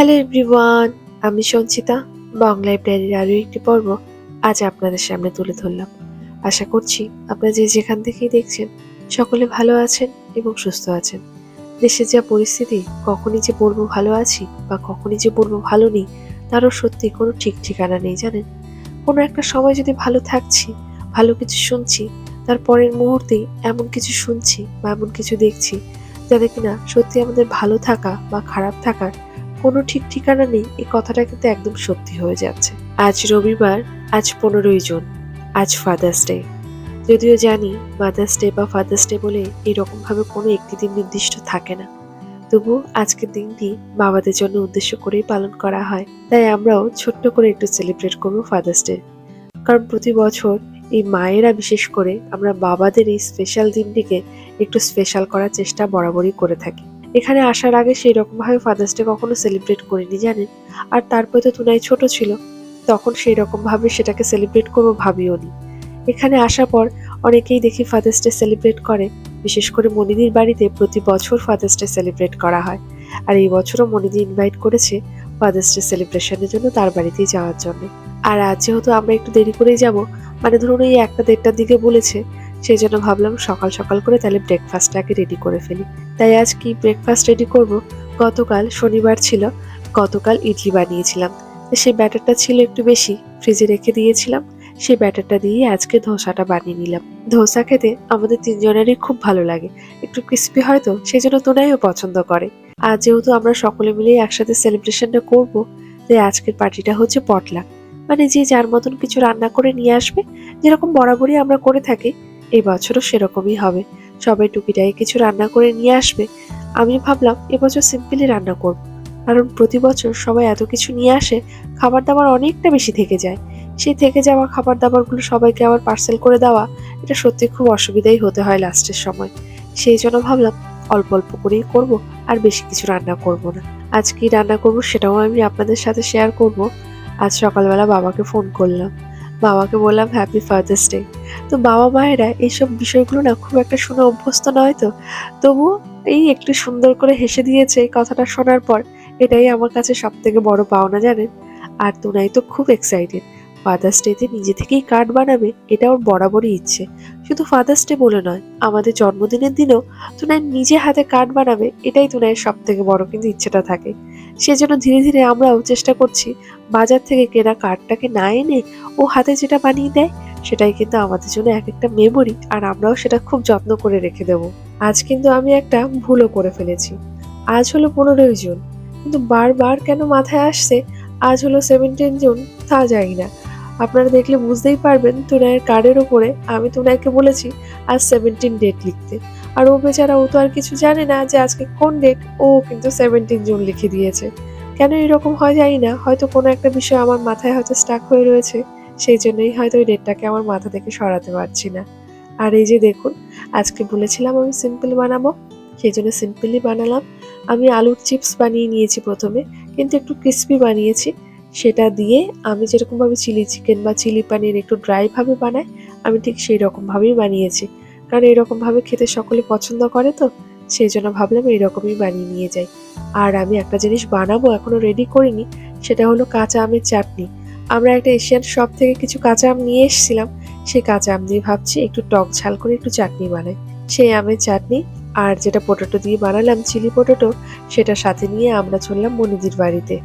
Hello everyone, আমি সঞ্চিতা। বাংলা লাইব্রেরির আরও একটি পর্ব আজ আপনাদের সামনে তুলে ধরলাম। আশা করছি আপনারা যে যেখান থেকেই দেখছেন সকলে ভালো আছেন এবং সুস্থ আছেন। দেশের যা পরিস্থিতি, কখনই যে বলবো ভালো আছি বা কখনই যে বলবো ভালো নেই, তারও সত্যি কোনো ঠিক ঠিকানা নেই জানেন। কোনো একটা সময় যদি ভালো থাকছি, ভালো কিছু শুনছি, তার পরের মুহূর্তেই এমন কিছু শুনছি বা এমন কিছু দেখছি যাতে কিনা সত্যি আমাদের ভালো থাকা বা খারাপ থাকার কোনো ঠিক ঠিকানা নেই, এই কথাটা কিন্তু একদম সত্যি হয়ে যাচ্ছে। আজ রবিবার, আজ 15ই জুন, আজ ফাদার্স ডে। যদিও জানি মাদার্স ডে বা ফাদার্স ডে বলে এরকম ভাবে কোনো একটি দিন নির্দিষ্ট থাকে না, তবু আজকের দিনটি বাবাদের জন্য উদ্দেশ্য করেই পালন করা হয়। তাই আমরাও ছোট্ট করে একটু সেলিব্রেট করবো ফাদার্স ডে। কারণ প্রতি বছর এই মায়েরা বিশেষ করে আমরা বাবাদের এই স্পেশাল দিনটিকে একটু স্পেশাল করার চেষ্টা বরাবরই করে থাকি। এখানে আসার আগে সেই রকম ভাবে ফাদার্স ডে কখনো সেলিব্রেট করিনি জানেন। আর তারপরে তো তুনাই ছোট ছিল, তখন সেই রকম ভাবে সেটাকে সেলিব্রেট করবো ভাবিও নি। এখানে আসার পর অনেকেই দেখি ফাদার্স ডে সেলিব্রেট করে, বিশেষ করে মনিদির বাড়িতে প্রতি বছর ফাদার্স ডে সেলিব্রেট করা হয়। আর এই বছরও মনিদি ইনভাইট করেছে ফাদার্স ডে সেলিব্রেশনের জন্য তার বাড়িতেই যাওয়ার জন্য। আর আজ যেহেতু আমরা একটু দেরি করেই যাব, মানে ধরুন এই 1টা-1:30টার দিকে বলেছে, সেই জন্য ভাবলাম সকাল সকাল করে তাহলে ব্রেকফাস্টটাকে রেডি করে ফেলি। তাই আজ কি ব্রেকফাস্ট রেডি করব, গতকাল শনিবার ছিল, গতকাল ইডলি বানিয়েছিলাম। সেই ব্যাটারটা ছিল একটু বেশি, ফ্রিজে রেখে দিয়েছিলাম। সেই ব্যাটারটা দিয়ে আজকে ধোসাটা বানিয়ে নিলাম। ধোসা খেতে আমাদের তিনজনেরই খুব ভালো লাগে, একটু ক্রিস্পি হয় তো, সেই জন্য তোনাইও পছন্দ করে। আর যেহেতু আমরা সকলে মিলে একসাথে সেলিব্রেশনটা করব, তাই আজকের পার্টিটা হচ্ছে পটলাক, মানে যে যার মতন কিছু রান্না করে নিয়ে আসবে, যেরকম বরাবরই আমরা করে থাকি এই বছরও সেরকমই হবে। সবাই টুকিটাকি কিছু রান্না করে নিয়ে আসবে। আমি ভাবলাম এবছর সিম্পলি রান্না করব, কারণ প্রতি বছর সবাই এত কিছু নিয়ে আসে, খাবার দাবার অনেকটা বেশি থেকে যায়। সেই থেকে যাওয়া খাবার দাবারগুলো সবাইকে আবার পার্সেল করে দেওয়া, এটা সত্যি খুব অসুবিধাই হতে হয় লাস্টের সময়। সেই জন্য ভাবলাম অল্প অল্প করেই করব, আর বেশি কিছু রান্না করব না। আজ কি রান্না করব সেটাও আমি আপনাদের সাথে শেয়ার করব। আজ সকালবেলা বাবাকে ফোন করলাম, বাবাকে বললাম হ্যাপি ফাদার্স ডে। তো বাবা মায়েরা এইসব বিষয়গুলো না খুব একটা শুনে অভ্যস্ত নয় তো, তবুও এই একটু সুন্দর করে হেসে দিয়েছে এই কথাটা শোনার পর। এটাই আমার কাছে সব থেকে বড় পাওনা জানেন। আর তুনাই তো খুব এক্সাইটেড, ফাদার্স ডেতে নিজে থেকেই কার্ড বানাবে, এটা ওর বরাবরই ইচ্ছে। শুধু ফাদার্স ডে বলে নয়, আমাদের জন্মদিনের দিনও তুনাই নিজে হাতে কার্ড বানাবে, এটাই তুনাইয়ের সব থেকে বড় কিন্তু ইচ্ছেটা থাকে। সেজন্য ধীরে ধীরে আমরাও চেষ্টা করছি বাজার থেকে কেনা কার্ডটাকে না এনে ও হাতে যেটা বানিয়ে দেয় সেটাই কিন্তু আমাদের জন্য এক একটা মেমোরি, আর আমরাও সেটা খুব যত্ন করে রেখে দেব। আজ কিন্তু আমি একটা ভুলও করে ফেলেছি। আজ হলো 15ই জুন, কিন্তু বারবার কেন মাথায় আসছে আজ হলো 17 জুন, তা জানি না। আপনারা দেখলে বুঝতেই পারবেন তুনাইয়ের কার্ডের উপরে আমি তুনাইকে বলেছি আজ 17 ডেট লিখতে। আর ও বেচারা, ও তো আর কিছু জানে না যে আজকে কোন ডেট, ও কিন্তু 17 জুন লিখে দিয়েছে। কেন এরকম হয় জানি না, হয়তো কোনো একটা বিষয় আমার মাথায় হয়তো স্টাক হয়ে রয়েছে, সেই জন্যই হয়তো ওই ডেটটাকে আমার মাথা থেকে সরাতে পারছি না। আর এই যে দেখুন, আজকে বলেছিলাম আমি সিম্পল বানাবো, সেই জন্য সিম্পলি বানালাম। আমি আলুর চিপস বানিয়ে নিয়েছি প্রথমে, কিন্তু একটু ক্রিস্পি বানিয়েছি। সেটা দিয়ে আমি যেরকমভাবে চিলি চিকেন বা চিলি পানির একটু ড্রাই ভাবে বানাই, আমি ঠিক সেই রকমভাবেই বানিয়েছি। কারণ এরকমভাবে খেতে সকলে পছন্দ করে তো, সেই জন্য ভাবলাম এইরকমই বানিয়ে নিয়ে যাই। আর আমি একটা জিনিস বানাবো, এখনো রেডি করিনি, সেটা হলো কাঁচা আমের চাটনি। আমরা একটা এশিয়ান শপ থেকে কিছু কাঁচা আম নিয়ে এসেছিলাম, সেই কাঁচা আম দিয়ে ভাবছি একটু টক ঝাল করে একটু চাটনি বানাই। সেই আমের চাটনি আর যেটা পটেটো দিয়ে বানালাম চিলি পটেটো, সেটা সাথে নিয়ে আমরা চললাম মনিদির বাড়িতে।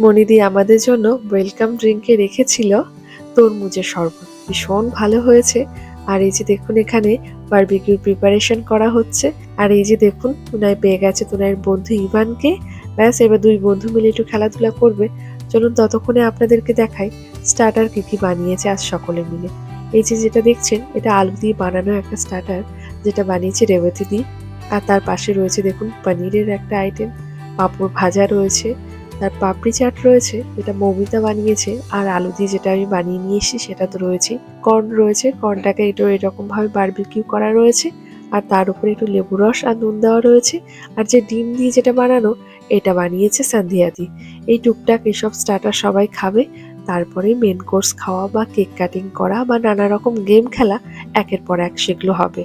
মনিদি আমাদের জন্য ওয়েলকাম ড্রিঙ্কে রেখেছিল তরমুজের শরবত, ভীষণ ভালো হয়েছে। আর এই যে দেখুন এখানে বারবিকিউ প্রিপারেশন করা হচ্ছে। আর এই যে দেখুন তুনাই পেয়ে গেছে তুনাইয়ের বন্ধু ইভানকে। ব্যাস, এবার দুই বন্ধু মিলে একটু খেলাধুলা করবে। চলুন ততক্ষণে আপনাদেরকে দেখাই স্টার্টার কি কি বানিয়েছে আজ সকলে মিলে। এই যে যেটা দেখছেন, এটা আলু দিয়ে বানানো একটা স্টার্টার, যেটা বানিয়েছে রেবতী দি। আর তার পাশে রয়েছে দেখুন পনিরের একটা আইটেম। পাঁপড় ভাজা রয়েছে, তার পাপড়ি চাট রয়েছে যেটা মৌমিতা বানিয়েছে, আর আলু দিয়ে যেটা আমি বানিয়ে নিয়ে এসেছি সেটা তো রয়েছে। কর্ন রয়েছে, কর্নটাকে একটু এরকম ভাবে বারবিকিউ করা রয়েছে, আর তার উপরে একটু লেবু রস আর নুন দেওয়া রয়েছে। আর যে ডিম দিয়ে যেটা বানানো, এটা বানিয়েছে সান্ধিয়াদি। এই টুকটাক এসব স্টার্টার সবাই খাবে, তারপরে মেন কোর্স খাওয়া বা কেক কাটিং করা বা নানা রকম গেম খেলা একের পর এক সেগুলো হবে।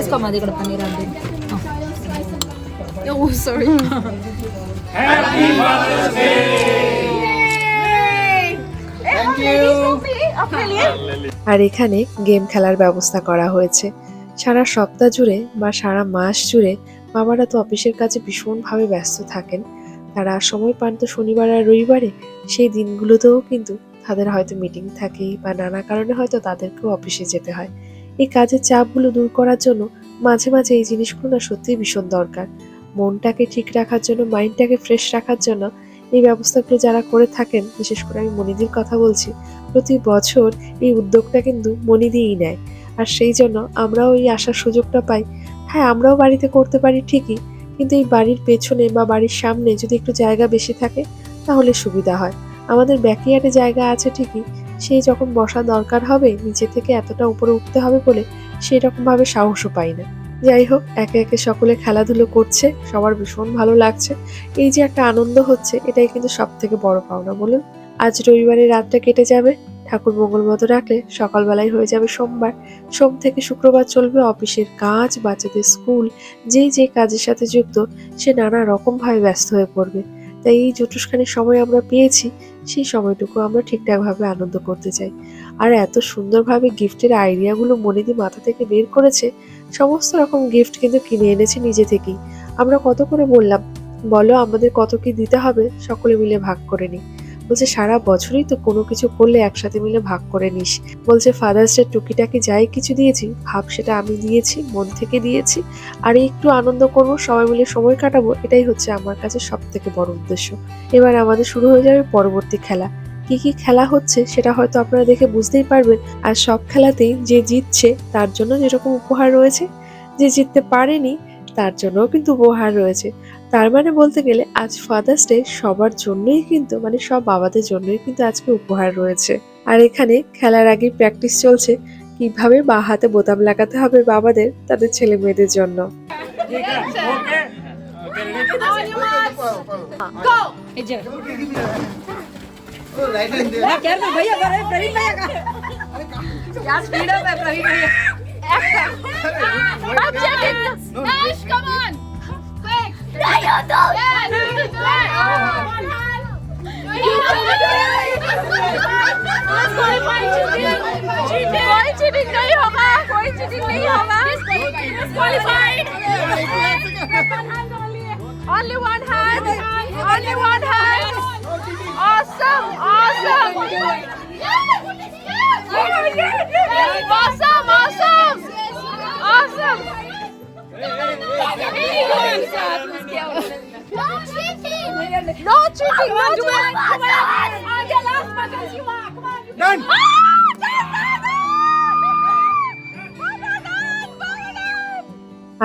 इसको हमारे को पनीर डाल दे। Oh, sorry. Happy Mother's Day! Thank you. আর এখানে গেম খেলার ব্যবস্থা করা হয়েছে। সারা সপ্তাহ জুড়ে বা সারা মাস জুড়ে বাবারা তো অফিসের কাজে ভীষণভাবে ব্যস্ত থাকেন। তারা সময় পান তো শনিবার আর রবিবারে, সেই দিনগুলোতেও কিন্তু তাদের হয়তো মিটিং থাকে বা নানা কারণে হয়তো তাদেরকেও অফিসে যেতে হয়। এই কাজের চাপগুলো দূর করার জন্য মাঝে মাঝে এই জিনিসগুলো না সত্যিই ভীষণ দরকার। মনটাকে ঠিক রাখার জন্য, মাইন্ডটাকে ফ্রেশ রাখার জন্য এই ব্যবস্থাগুলো যারা করে থাকেন, বিশেষ করে আমি মনিদির কথা বলছি, প্রতি বছর এই উদ্যোগটা কিন্তু মনিদিই নেয়। আর সেই জন্য আমরাও এই আসার সুযোগটা পাই। হ্যাঁ, আমরাও বাড়িতে করতে পারি ঠিকই, কিন্তু এই বাড়ির পেছনে বা বাড়ির সামনে যদি একটু জায়গা বেশি থাকে তাহলে সুবিধা হয়। আমাদের ব্যাকইয়ার্ডে জায়গা আছে ঠিকই, সেই যখন বসা দরকার হবে নিচে থেকে এতটা উপরে উঠতে হবে বলে সেই রকম ভাবে সাহসও পাই না। যাই হোক, একে একে সকলে খেলাধুলো করছে, সবার ভীষণ ভালো লাগছে। এই যে একটা আনন্দ হচ্ছে, এটাই কিন্তু সব থেকে বড় পাওনা বলুন। আজ রবিবারের রাতটা কেটে যাবে, ঠাকুর মঙ্গল মতো রাখলে সকালবেলায় হয়ে যাবে সোমবার। সোম থেকে শুক্রবার চলবে অফিসের কাজ, বাচ্চাদের স্কুল, যে যে কাজের সাথে যুক্ত সে নানা রকম ভাবে ব্যস্ত হয়ে পড়বে। তাই এই যতুষ্খানি সময় আমরা পেয়েছি, সেই সময়টুকু আমরা ঠিকঠাকভাবে আনন্দ করতে চাই। আর এত সুন্দরভাবে গিফটের আইডিয়াগুলো মনিদি মাথা থেকে বের করেছে। সমস্ত রকম গিফট কিন্তু কিনে এনেছে নিজে থেকেই। আমরা কত করে বললাম, বলো আমাদের কত কি দিতে হবে, সকলে মিলে ভাগ করে নিই। বলছে সারা বছরই তো কোনো কিছু করলে একসাথে মিলে ভাগ করে নিস। বলছে ফাদার্স ডে টুকিটাকি যাই কিছু দিয়েছি, ভাব সেটা আমি দিয়েছি, মন থেকে দিয়েছি। আর একটু আনন্দ করবো, সবাই মিলে সময় কাটাবো, এটাই হচ্ছে আমার কাছে সব থেকে বড় উদ্দেশ্য। এবার আমাদের শুরু হয়ে যাবে পরবর্তী খেলা। কি কি খেলা হচ্ছে সেটা হয়তো আপনারা দেখে বুঝতেই পারবেন। আর সব খেলাতেই যে জিতছে তার জন্য যেরকম উপহার রয়েছে, যে জিততে পারেনি তার জন্যও কিন্তু উপহার রয়েছে। তার মানে বলতে গেলে আজ ফাদার্স ডে সবার জন্যই কিন্তু, মানে সব বাবাদের জন্যই কিন্তু আজকে উপহার রয়েছে। আর এখানে খেলার আগে প্র্যাকটিস চলছে কিভাবে বাঁ হাতে বোতাম লাগাতে হবে বাবাদের তাদের ছেলে মেয়েদের জন্য। भैया प्रवीण भैया का यार स्पीड अप है प्रवीण भैया Ash, come on! Quick! You do! Yes! One hand! कोई चीटिंग नहीं होगा, कोई चीटिंग नहीं होगा। Disqualified! Only one hand! Only one hand! Awesome! Awesome! Awesome! Awesome! Awesome! No cheating! No cheating! No cheating! Last button, Shiva! Come on! Done!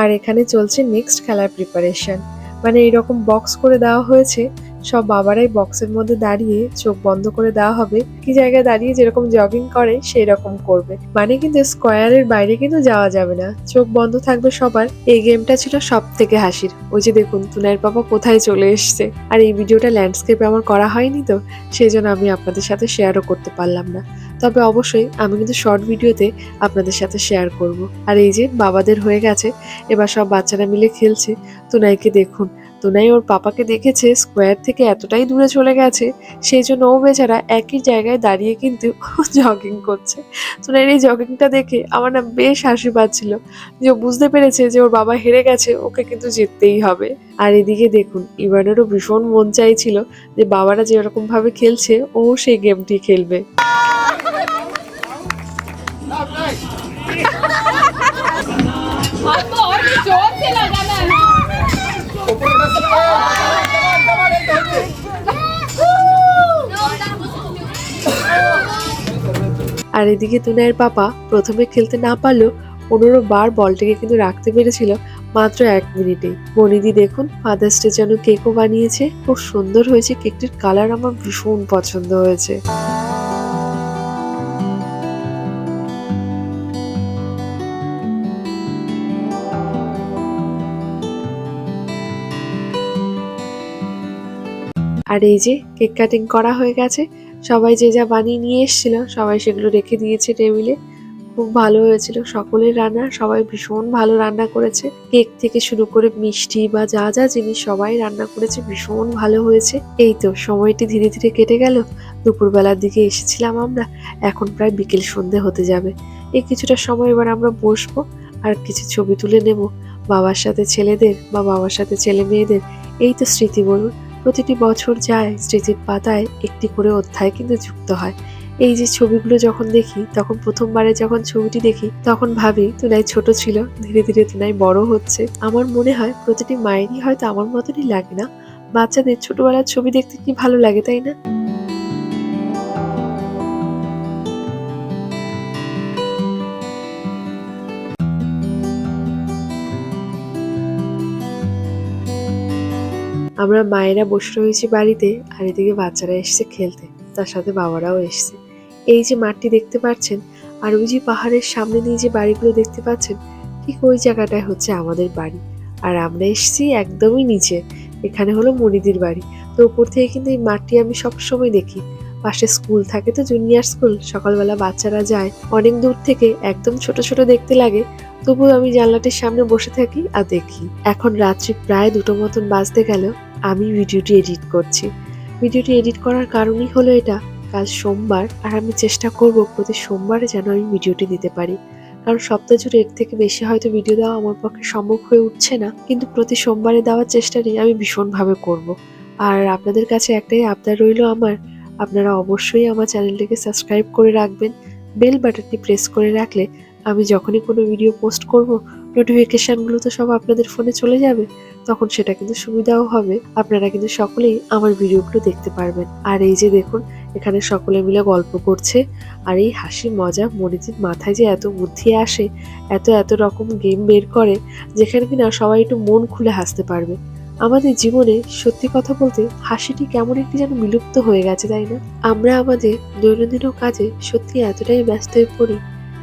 আর এখানে চলছে next খেলার preparation. মানে এইরকম বক্স করে দেওয়া হয়েছে, সব বাবারাই বক্সের মধ্যে দাঁড়িয়ে চোখ বন্ধ করে দেওয়া হবে, কি জায়গায় দাঁড়িয়ে যেরকম জগিং করে সেই রকম করবে। মানে কিন্তু স্কোয়ারের বাইরে কিন্তু যাওয়া যাবে না, চোখ বন্ধ থাকবে সবার। এই গেমটা ছিল সব থেকে হাসির। ওই যে দেখুন তুনাইয়ের পাপা কোথায় চলে এসছে। আর এই ভিডিওটা ল্যান্ডস্কেপে আমার করা হয়নি তো, সেই জন্য আমি আপনাদের সাথে শেয়ারও করতে পারলাম না। তবে অবশ্যই আমি কিন্তু শর্ট ভিডিওতে আপনাদের সাথে শেয়ার করব। আর এই যে বাবাদের হয়ে গেছে, এবার সব বাচ্চারা মিলে খেলছে। তুনাইকে দেখুন, তুনাই ওর পাপাকে দেখেছে স্কোয়ার থেকে এতটাই দূরে চলে গেছে, সেই জন্য ও বেচারা একই জায়গায় দাঁড়িয়ে কিন্তু জগিং করছে। তুনাইয়ের এই জগিংটা দেখে আমার না বেশ হাসি পাচ্ছিল, যে ও বুঝতে পেরেছে যে ওর বাবা হেরে গেছে, ওকে কিন্তু জিততেই হবে। আর এদিকে দেখুন ইভানেরও ভীষণ মন চাইছিল যে বাবারা যেরকম ভাবে খেলছে ও সেই গেমটি খেলবে। आपको और भी जोर से लगाना है আর এদিকে তুনাইয়ের পাপা প্রথমে খেলতে না পারলেও 15 বার বলটাকে কিন্তু রাখতে পেরেছিল মাত্র 1 মিনিটেই। বনিদি দেখুন ফাদার্স ডে জন্য কেকও বানিয়েছে, খুব সুন্দর হয়েছে। কেকটির কালার আমার ভীষণ পছন্দ হয়েছে। আর এই যে কেক কাটিং করা হয়ে গেছে, সবাই যে যা বানিয়ে নিয়ে এসেছিল সবাই সেগুলো রেখে দিয়েছে টেবিলে। খুব ভালো হয়েছিল সকলের রান্না, সবাই ভীষণ ভালো রান্না করেছে। কেক থেকে শুরু করে মিষ্টি বা যা যা জিনিস সবাই রান্না করেছে, ভীষণ ভালো হয়েছে। এই তো সময়টি ধীরে ধীরে কেটে গেল। দুপুরবেলার দিকে এসেছিলাম আমরা, এখন প্রায় বিকেল সন্ধে হতে যাবে। এই কিছুটা সময় এবার আমরা বসবো আর কিছু ছবি তুলে নেব বাবার সাথে ছেলেদের বা বাবার সাথে ছেলে মেয়েদের। এই তো স্মৃতি বলুন, প্রতিটি বছর যায় স্মৃতির পাতায় একটি করে অধ্যায় কিন্তু যুক্ত হয়। এই যে ছবিগুলো যখন দেখি, তখন প্রথমবারে যখন ছবিটি দেখি তখন ভাবি তুনাই ছোট ছিল, ধীরে ধীরে তুনাই বড় হচ্ছে। আমার মনে হয় প্রতিটি মায়েরই হয়তো আমার মতনই লাগে না, বাচ্চাদের ছোটবেলার ছবি দেখতে কি ভালো লাগে, তাই না? আমরা মায়েরা বসে রয়েছি বাড়িতে, আর এদিকে বাচ্চারা এসছে খেলতে, তার সাথে বাবারাও এসছে। এই যে মাঠটি দেখতে পাচ্ছেন আর ওই যে পাহাড়ের সামনে দিয়ে যে বাড়িগুলো দেখতে পাচ্ছেন, ঠিক ওই জায়গাটায় হচ্ছে আমাদের বাড়ি। আর আমরা এসেছি একদমই নিচে, এখানে হলো মনিদির বাড়ি। তো উপর থেকে কিন্তু এই মাঠটি আমি সবসময় দেখি। পাশে স্কুল থাকে তো, জুনিয়র স্কুল, সকালবেলা বাচ্চারা যায় অনেক দূর থেকে, একদম ছোট ছোট দেখতে লাগে, তবুও আমি জানলাটির সামনে বসে থাকি আর দেখি। এখন রাত্রি প্রায় 2টো মতন বাজতে গেল, আমি ভিডিওটি এডিট করছি। ভিডিওটি এডিট করার কারণই হলো এটা, কাল সোমবার আর আমি চেষ্টা করব প্রতি সোমবারে যেন আমি ভিডিওটি দিতে পারি। কারণ সপ্তাহ জুড়ে এর থেকে বেশি হয়তো ভিডিও দেওয়া আমার পক্ষে সম্ভব হয়ে উঠছে না, কিন্তু প্রতি সোমবারে দেওয়ার চেষ্টাটি আমি ভীষণভাবে করব। আর আপনাদের কাছে একটাই আবদার রইল আমার, আপনারা অবশ্যই আমার চ্যানেলটিকে সাবস্ক্রাইব করে রাখবেন। বেল বাটনটি প্রেস করে রাখলে আমি যখনই কোনো ভিডিও পোস্ট করব, নোটিফিকেশনগুলো তো সব আপনাদের ফোনে চলে যাবে, তখন সেটা কিন্তু সুবিধাও হবে। আপনারা কিন্তু সকলেই আমার ভিডিওগুলো দেখতে পারবেন। আর এই যে দেখুন, এখানে সকলে মিলে গল্প করছে, আর এই হাসি মজা মনিদির মাথায় যে এত বুদ্ধি আসে, এত এত রকম গেম বের করে, যেখানে কিনা সবাই একটু মন খুলে হাসতে পারবে। আমাদের জীবনে সত্যি কথা বলতে হাসিটি কেমন একটি যেন বিলুপ্ত হয়ে গেছে, তাই না? আমরা আমাদের দৈনন্দিন কাজে সত্যি এতটাই ব্যস্ত হয়ে পড়ি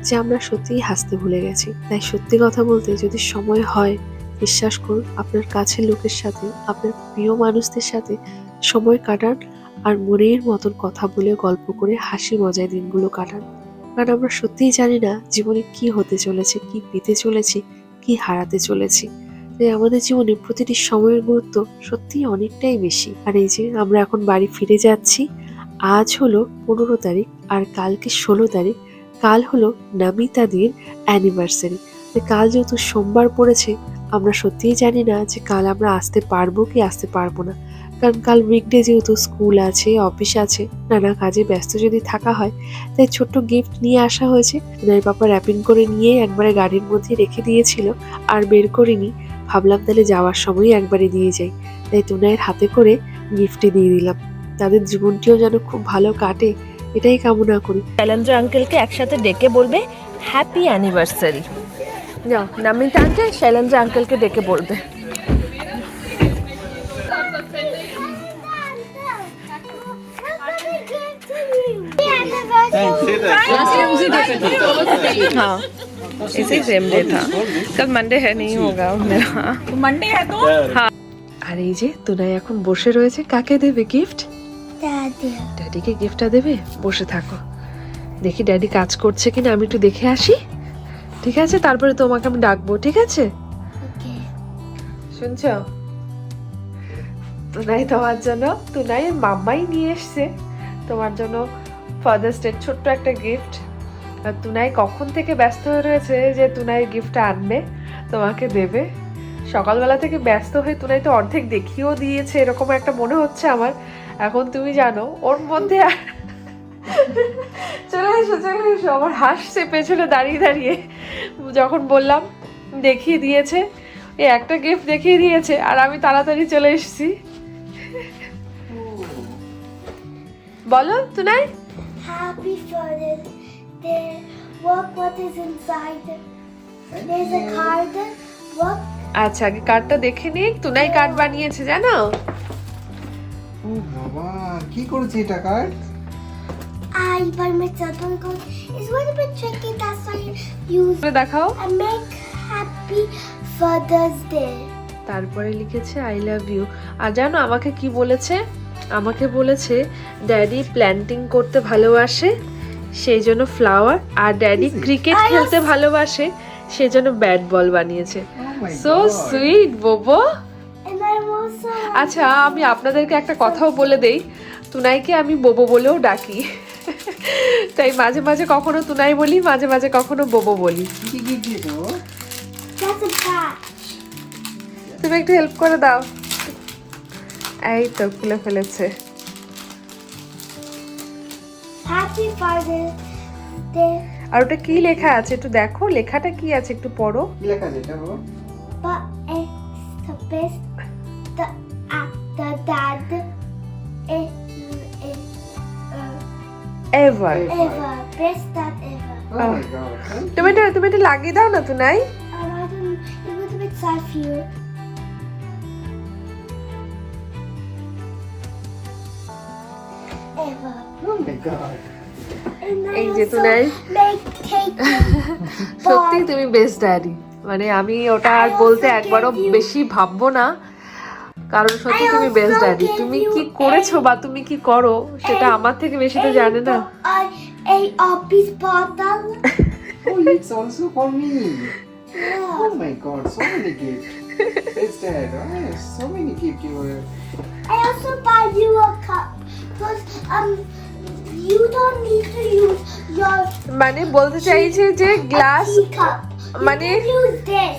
যে আমরা সত্যিই হাসতে ভুলে গেছি। তাই সত্যি কথা বলতে যদি সময় হয়, বিশ্বাস করুন আপনার কাছের লোকের সাথে, আপনার প্রিয় মানুষদের সাথে সময় কাটান আর মনের মতন কথা বলে গল্প করে হাসি মজায় দিনগুলো কাটান। কারণ আমরা সত্যিই জানি না জীবনে কি হতে চলেছে, কি পেতে চলেছি, কি হারাতে চলেছি। তাই আমাদের জীবনে প্রতিটি সময়ের গুরুত্ব সত্যিই অনেকটাই বেশি। আর এই যে আমরা এখন বাড়ি ফিরে যাচ্ছি। আজ হলো 15 তারিখ আর কালকে 16 তারিখ। কাল হলো নামিতাদির অ্যানিভার্সারি। কাল যেহেতু সোমবার পড়েছে, আমরা সত্যিই জানি না যে কাল আমরা আসতে পারবো কি আসতে পারবো না। কারণ কাল উইকডে, যেহেতু স্কুল আছে, অফিস আছে, নানা কাজে ব্যস্ত যদি থাকা হয়, তাই ছোট্ট গিফট নিয়ে আসা হয়েছে। তুনার বাবা র্যাপিং করে নিয়ে একবারে গাড়ির মধ্যে রেখে দিয়েছিল, আর বের করিনি। ভাবলাম তাহলে যাওয়ার সময় একবারে দিয়ে যাই, তাই তুনায়ের হাতে করে গিফটটি দিয়ে দিলাম। তাদের জীবনটিও যেন খুব ভালো কাটে, এটাই কামনা করি। শৈলেন্দ্র আঙ্কেলকে একসাথে ডেকে বলবে হ্যাপি অ্যানিভার্সারি। যাও, নামিতা আন্টি শৈলেন্দ্র আঙ্কেলকে ডেকে বলবে। हाँ, इसी सेम डे था। कल मंडे है, नहीं होगा मेरा। मंडे है तो हाँ। আর এই যে তুনাই এখন বসে রয়েছে, কাকে দেবে গিফট? ড্যাডিকে গিফটটা দেবে। বসে থাকো, দেখি ড্যাডি কাজ করছে কিনা, আমি একটু দেখে আসি, ঠিক আছে? তারপরে তোমাকে আমি ডাকবো, ঠিক আছে? শুনছো? তুনাই তোমার জন্য, তুনাই মাম্মাই নিয়ে এসছে তোমার জন্য ফাদার্স ডে ছোট্ট একটা গিফট। আর তুনাই কখন থেকে ব্যস্ত হয়ে রয়েছে যে তুনাই গিফটটা আনবে, তোমাকে দেবে। সকালবেলা থেকে ব্যস্ত হয়ে তুনাই তো অর্ধেক দেখিয়েও দিয়েছে, এরকম একটা মনে হচ্ছে আমার। এখন তুমি জানো ওর মধ্যে চলে এসো, চলে এসো। আমার হাসছে পেছনে দাঁড়িয়ে দাঁড়িয়ে, যখন বললাম দেখিয়ে দিয়েছে, এই একটা গিফট দেখিয়ে দিয়েছে আর আমি তাড়াতাড়ি চলে এসেছি। বলো তুনাই। Happy Father's Day. Look what is inside. There's a card. Look. আচ্ছা আগে কার্ডটা দেখে নিই। তুনাই কার্ড বানিয়েছে জানো? ও বাবা, কি করেছে এটা card? I by myself because it's a little bit tricky. That's why I use. দেখাও। I make Happy Father's Day. তারপরে লিখেছে আই লাভ ইউ। আর জানো আমাকে কি বলেছে? আমাকে বলেছে ড্যাডি প্ল্যান্টিং করতে ভালোবাসে সেই জন্য ফ্লাওয়ার, আর ড্যাডি ক্রিকেট খেলতে ভালোবাসে সেই jano ব্যাট বল বানিয়েছে। সো সুইট বোবো। And I'm also. আচ্ছা আমি আপনাদেরকে একটা কথাও বলে দেই, তুনাইকে আমি বোবো বলেও ডাকি। তাই মাঝে মাঝে কখনো তুনাই বলি, মাঝে মাঝে কখনো বোবো বলি। কি কি দিয়েছো? That's a patch. তুমি একটু হেল্প করে দাও। এই তো খুলে ফেলেছে। Happy Father's Day. আর ওটা কি লেখা আছে একটু দেখো, লেখাটা কি আছে একটু পড়ো। কি লেখা আছে এটা বলো? But it's the best. The dad. Ever. Ever. Best dad ever. Oh my god. তুমি এটা লাগিয়ে দাও না তুনাই। And I don't. It was a bit sad for you. Ever. Oh my god. And I এই যে also তুনাই। make cake. সত্যি তুমি best daddy, মানে আমি ওটা আর বলতে একবারও বেশি ভাববো না, কারণ সত্যি তুমি বেস্ট ড্যাডি। তুমি কি করেছো বা তুমি কি করো সেটা আমার থেকে বেশি তো জানে না। A peace bottle. Oh, it's also for me. Yeah. Oh my god, so many gifts. It's dad. Oh, so many gifts you were. I also buy you a cup because you don't need to use your মানে বলতে চাইছে যে glass, teacup. You মানে- can use this.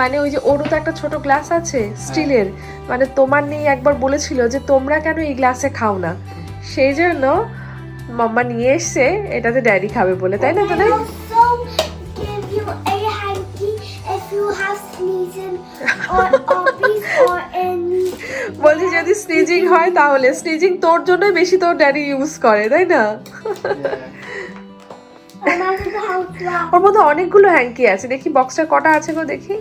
মানে ওই যে ওরও তো একটা ছোট গ্লাস আছে স্টিলের, মানে তোমার নেই একবার বলেছিল যে তোমরা কেন এই গ্লাসে খাও না, সেই জন্য মাম্মা নিয়ে এসছে এটাতে ড্যাডি খাবে বলে, তাই না? I তাই also give you a hanky if you have sneezing or obbies or any. বলছি যদি স্নিজিং হয় তাহলে স্নিজিং তোর জন্যই বেশি তোর ড্যাডি ইউজ করে, তাই না? Yeah. And I don't know how to. ওর মধ্যে অনেকগুলো হ্যাঙ্কি আছে, দেখি বক্সটা কটা আছে গো দেখি।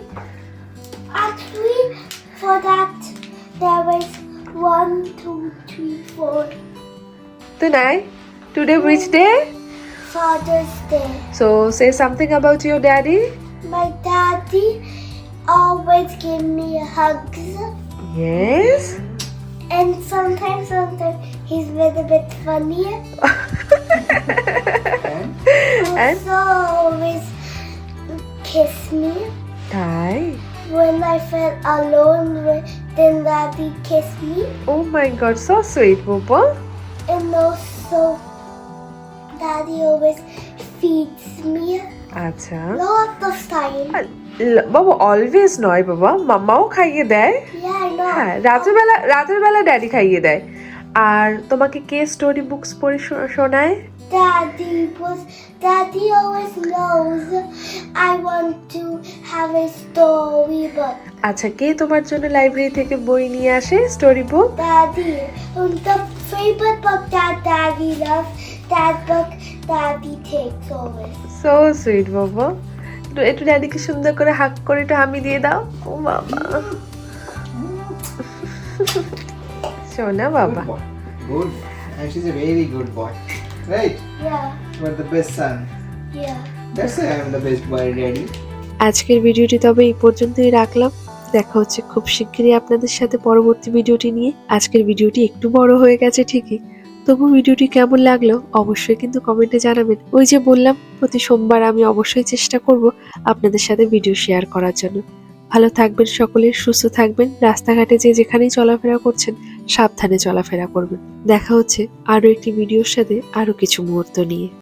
Actually, for that, there was 1, 2, 3, 4. Tunai, today which day? Father's Day. So say something about your daddy. My daddy always give me hugs, Yes. and sometimes he's a little bit funny. And And? Also, always kiss me. Thai. When I felt alone, then daddy kissed me. Oh my god, so sweet, Bobo. And also, daddy always feeds me আচ্ছা lot of time. বাবা always নয় বাবা, মাম্মাও খাইয়ে দেয়। Yeah, I know. হ্যাঁ রাতের বেলা daddy খাইয়ে দেয়। আর তোমাকে কে স্টোরি বুকস পড়ে শোনায়? Daddy always knows I want to have a story book. আচ্ছা কে তোমার জন্য লাইব্রেরি থেকে বই নিয়ে আসে story book? Daddy, the favorite book that Daddy loves, that book Daddy takes always. So sweet বাবা। একটু ড্যাডিকে সুন্দর করে হাক করে একটু হামি দিয়ে দাও। ও বাবা শোনা বাবা। good boy. Good. And she's a very good boy. Right? Yeah, You are the best son. yeah. That's why I am the best boy, daddy. আজকের ভিডিওটি তবে এই পর্যন্তই রাখলাম। দেখা হচ্ছে খুব শিগগিরই আপনাদের সাথে পরবর্তী ভিডিওটি নিয়ে। আজকের ভিডিওটি একটু বড় হয়ে গেছে ঠিকই, তবু ভিডিওটি কেমন লাগলো অবশ্যই কিন্তু কমেন্টে জানাবেন। ওই যে বললাম প্রতি সোমবার আমি অবশ্যই চেষ্টা করব আপনাদের সাথে ভিডিও শেয়ার করার জন্য। ভালো থাকবেন সকলে, সুস্থ থাকবেন, রাস্তাঘাটে যে যেখানেই চলাফেরা করছেন সাবধানে চলাফেরা করবেন। দেখা হচ্ছে আরো একটি ভিডিওর সাথে আরো কিছু মুহূর্ত নিয়ে।